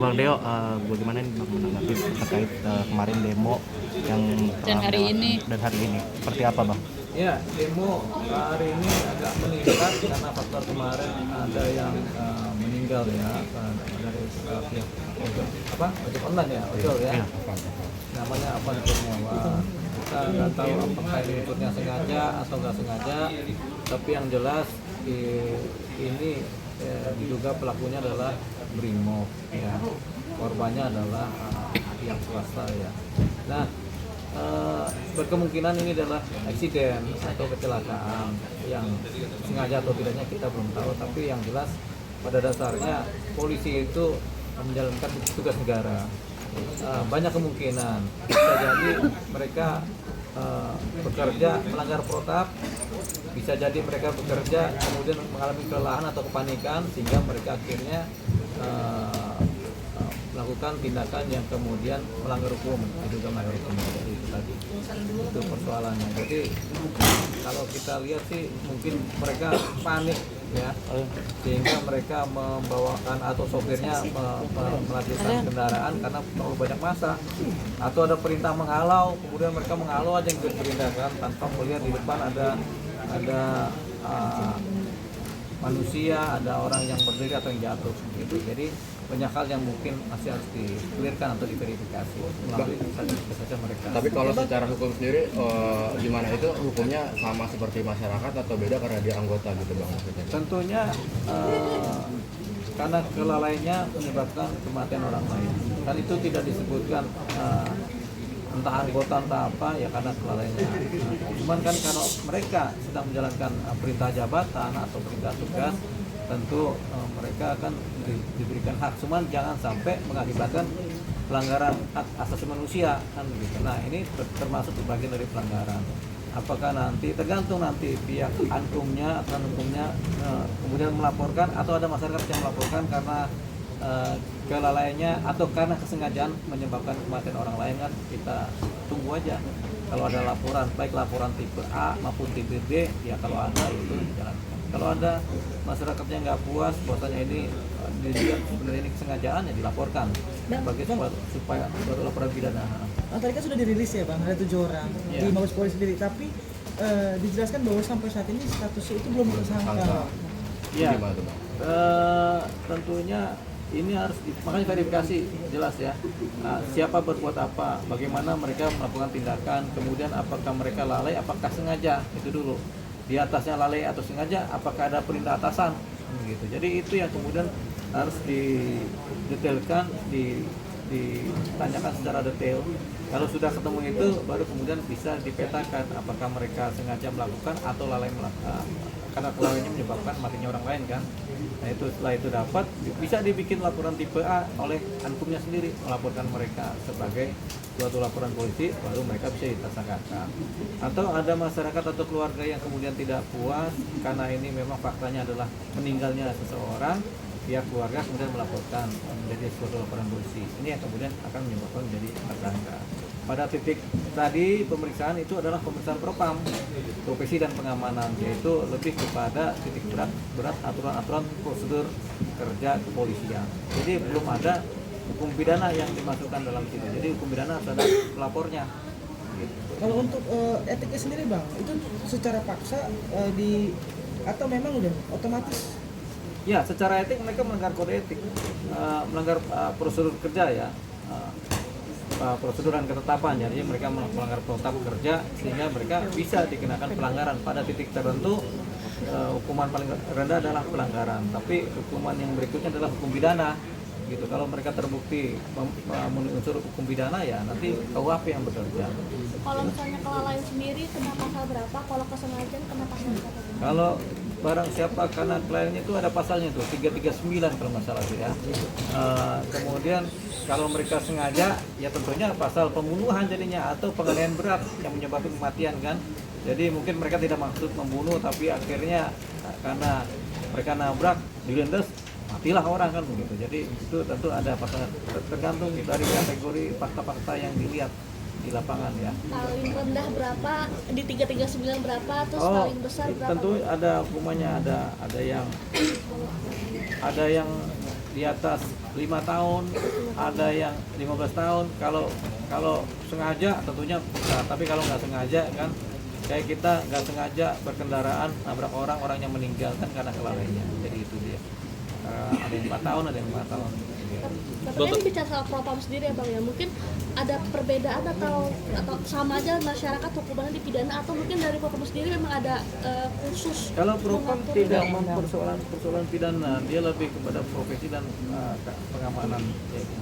Bang Deo, bagaimana nih Bang menanggapi terkait kemarin demo yang Dan hari ini. dan hari ini seperti apa Bang? Ya, demo hari ini agak meningkat karena faktor kemarin ada yang meninggal ya dari pihak ojek online ya, ojol ya. Iya. Namanya apa Kurniawan. Kita nggak tahu apakah ini ikutnya sengaja atau nggak sengaja, tapi yang jelas ini diduga pelakunya adalah Brimob ya. Korbannya adalah pihak swasta ya. Nah, berkemungkinan ini adalah eksiden atau kecelakaan yang sengaja atau tidaknya kita belum tahu, tapi yang jelas pada dasarnya polisi itu menjalankan tugas negara. Banyak kemungkinan bisa jadi mereka bekerja melanggar protap, bisa jadi mereka bekerja kemudian mengalami kelelahan atau kepanikan sehingga mereka akhirnya melakukan tindakan yang kemudian melanggar hukum, diduga melanggar hukum. Jadi itu tadi, itu persoalannya. Jadi kalau kita lihat sih mungkin mereka panik ya, sehingga mereka membawakan atau sopirnya melanjutkan kendaraan karena terlalu banyak massa, atau ada perintah menghalau, kemudian mereka menghalau aja yang bertindakan tanpa melihat di depan ada manusia, ada orang yang berdiri atau yang jatuh gitu. Jadi banyak hal yang mungkin masih harus di-clearkan atau diverifikasi melalui saja mereka. Tapi kalau secara hukum sendiri gimana, itu hukumnya sama seperti masyarakat atau beda karena dia anggota gitu Bang? Tentunya karena kelalaiannya menyebabkan kematian orang lain. Kan itu tidak disebutkan entah anggota entah apa ya, karena kelalaiannya. Cuman kan kalau mereka sedang menjalankan perintah jabatan atau perintah tugas, tentu mereka akan diberikan hak. Cuman jangan sampai mengakibatkan pelanggaran hak asasi manusia kan gitu. Nah, ini termasuk bagian dari pelanggaran. Apakah nanti tergantung nanti pihak ankumnya kemudian melaporkan, atau ada masyarakat yang melaporkan karena kelalaiannya atau karena kesengajaan menyebabkan kematian orang lain, kan kita tunggu aja. Kalau ada laporan, baik laporan tipe A maupun tipe B, ya kalau ada itu dijalankan. Kalau ada masyarakatnya nggak puas, bahwasanya ini dilihat sebenarnya ini kesengajaan, ya dilaporkan sebagai supaya suatu laporan pidana. Tadi kan sudah dirilis ya Bang, ada 7 orang di Mabes Polri sendiri, tapi dijelaskan bahwa sampai saat ini statusnya itu belum tersangka. Ya, tentunya ini harus makanya verifikasi jelas ya, siapa berbuat apa, bagaimana mereka melakukan tindakan, kemudian apakah mereka lalai, apakah sengaja, itu dulu. Di atasnya lalai atau sengaja, apakah ada perintah atasan gitu. Jadi itu yang kemudian harus didetailkan, ditanyakan secara detail. Kalau sudah ketemu itu, baru kemudian bisa dipetakan apakah mereka sengaja melakukan atau lalai melakukan, karena kelalaiannya menyebabkan matinya orang lain kan. Nah itu, setelah itu dapat, bisa dibikin laporan tipe A oleh ankumnya sendiri, melaporkan mereka sebagai suatu laporan polisi, baru mereka bisa ditersangkakan. Atau ada masyarakat atau keluarga yang kemudian tidak puas karena ini memang faktanya adalah meninggalnya seseorang, pihak keluarga kemudian melaporkan menjadi suatu laporan polisi. Ini yang kemudian akan menyebabkan menjadi tersangka. Pada titik tadi pemeriksaan itu adalah pemeriksaan propam, profesi dan pengamanan, yaitu lebih kepada titik berat aturan-aturan prosedur kerja kepolisian. Jadi belum ada hukum pidana yang dimasukkan dalam situ. Jadi hukum pidana harus ada pelapornya. Gitu. Kalau untuk etiknya sendiri Bang, itu secara paksa atau memang udah otomatis? Ya, secara etik mereka melanggar kode etik, melanggar prosedur kerja ya. Prosedur dan ketetapan, jadi mereka melanggar protap kerja sehingga mereka bisa dikenakan pelanggaran. Pada titik tertentu hukuman paling rendah adalah pelanggaran, tapi hukuman yang berikutnya adalah hukum pidana gitu. Kalau mereka terbukti memenuhi unsur hukum pidana, ya nanti KUHP yang bekerja. Kalau misalnya kelalaian sendiri kena pasal berapa? Kalau kesengajaan kena pasal berapa? Kalau barang siapa karena kelalaiannya itu ada pasalnya tuh 339 kalau nggak salah tuh ya. Kemudian kalau mereka sengaja, ya tentunya pasal pembunuhan jadinya, atau penganiayaan berat yang menyebabkan kematian kan. Jadi mungkin mereka tidak maksud membunuh, tapi akhirnya karena mereka nabrak, dilindas, matilah orang kan begitu. Jadi itu tentu ada pasal, tergantung dari kategori fakta-fakta yang dilihat di lapangan ya. Paling rendah berapa? Di 339 berapa? Terus paling besar berapa? Tentu ada hukumannya, ada yang di atas 5 tahun, ada yang 15 tahun. Kalau sengaja tentunya bisa, tapi kalau nggak sengaja kan, kayak kita nggak sengaja berkendaraan nabrak orangnya meninggal kan karena kelalaian. Jadi itu dia. Ada yang 4 tahun, ada yang 5 tahun. Tapi ini bicara soal propam sendiri ya bang ya, mungkin ada perbedaan atau sama aja masyarakat hukumannya dipidana, atau mungkin dari propam sendiri memang ada khusus. Kalau propam mengatur tidak ini? persoalan pidana, dia lebih kepada profesi dan pengamanan.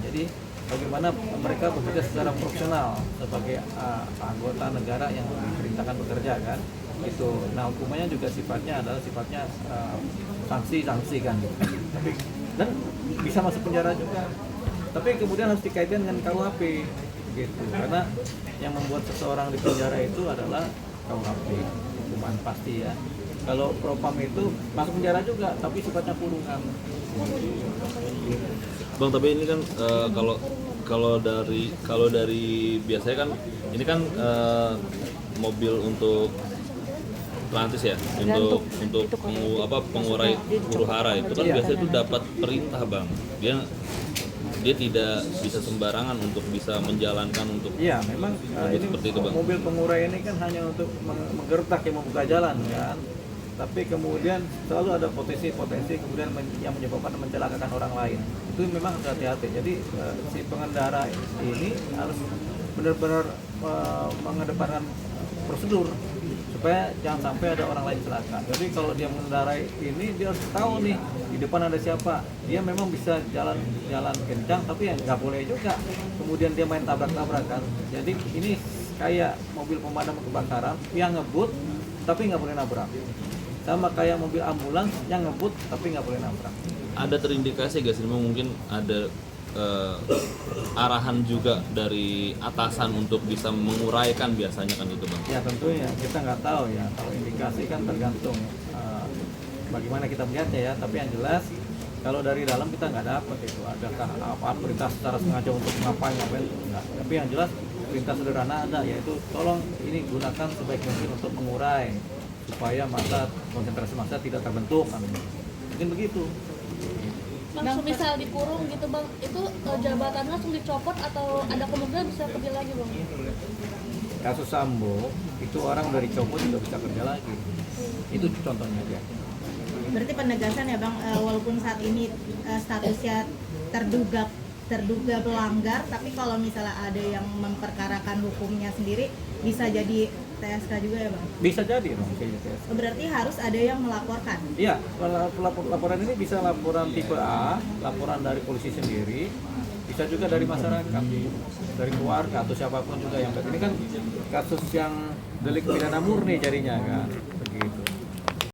Jadi bagaimana mereka bekerja secara profesional sebagai anggota negara yang diperintahkan bekerja kan. Itu. Nah hukumannya juga sifatnya sanksi kan. Tapi dan bisa masuk penjara juga. Tapi kemudian harus dikaitkan dengan KUHP gitu. Karena yang membuat seseorang di penjara itu adalah KUHP, hukuman pasti ya. Kalau propam itu masuk penjara juga, tapi sifatnya kurungan. Bang, tapi ini kan kalau dari biasanya kan ini kan mobil untuk Atlantis ya, untuk pengurai huru hara itu kan biasanya itu dapat perintah bang, dia tidak bisa sembarangan untuk bisa menjalankan untuk Iya, memang ini seperti itu bang. mobil pengurai ini kan hanya untuk menggertak yang membuka jalan kan. Tapi kemudian selalu ada potensi kemudian yang menyebabkan mencelakakan orang lain. Itu memang harus hati-hati. Jadi si pengendara ini harus benar-benar mengedepankan prosedur supaya jangan sampai ada orang lain celaka. Jadi kalau dia mengendarai ini dia harus tahu nih di depan ada siapa. Dia memang bisa jalan kencang tapi ya nggak boleh juga. Kemudian dia main tabrak-tabrakan. Jadi ini kayak mobil pemadam kebakaran yang ngebut tapi nggak boleh nabrak. Sama kayak mobil ambulans yang ngebut tapi nggak boleh nabrak. Ada terindikasi gak sih mungkin ada arahan juga dari atasan untuk bisa menguraikan biasanya kan itu bang? Ya tentunya kita nggak tahu ya, kalau indikasi kan tergantung bagaimana kita melihatnya ya. Tapi yang jelas kalau dari dalam kita nggak dapat itu adakah apa perintah secara sengaja untuk ngapain enggak. Tapi yang jelas perintah sederhana ada, yaitu tolong ini gunakan sebaik mungkin untuk mengurai supaya konsentrasi massa tidak terbentuk kan. Mungkin begitu. Bang, misal dikurung gitu bang, itu jabatannya langsung dicopot atau ada kemungkinan bisa kerja lagi bang? Kasus Sambo itu orang dari copot juga bisa kerja lagi. Itu contohnya dia. Berarti penegasan ya bang, walaupun saat ini statusnya terduga pelanggar, tapi kalau misalnya ada yang memperkarakan hukumnya sendiri bisa jadi TSK juga ya bang? Bisa jadi dong kayak gitu. Berarti harus ada yang melaporkan? Iya, laporan ini bisa laporan tipe A, laporan dari polisi sendiri, bisa juga dari masyarakat, dari keluarga atau siapapun juga yang ini kan kasus yang delik pidana murni jadinya kan, begitu.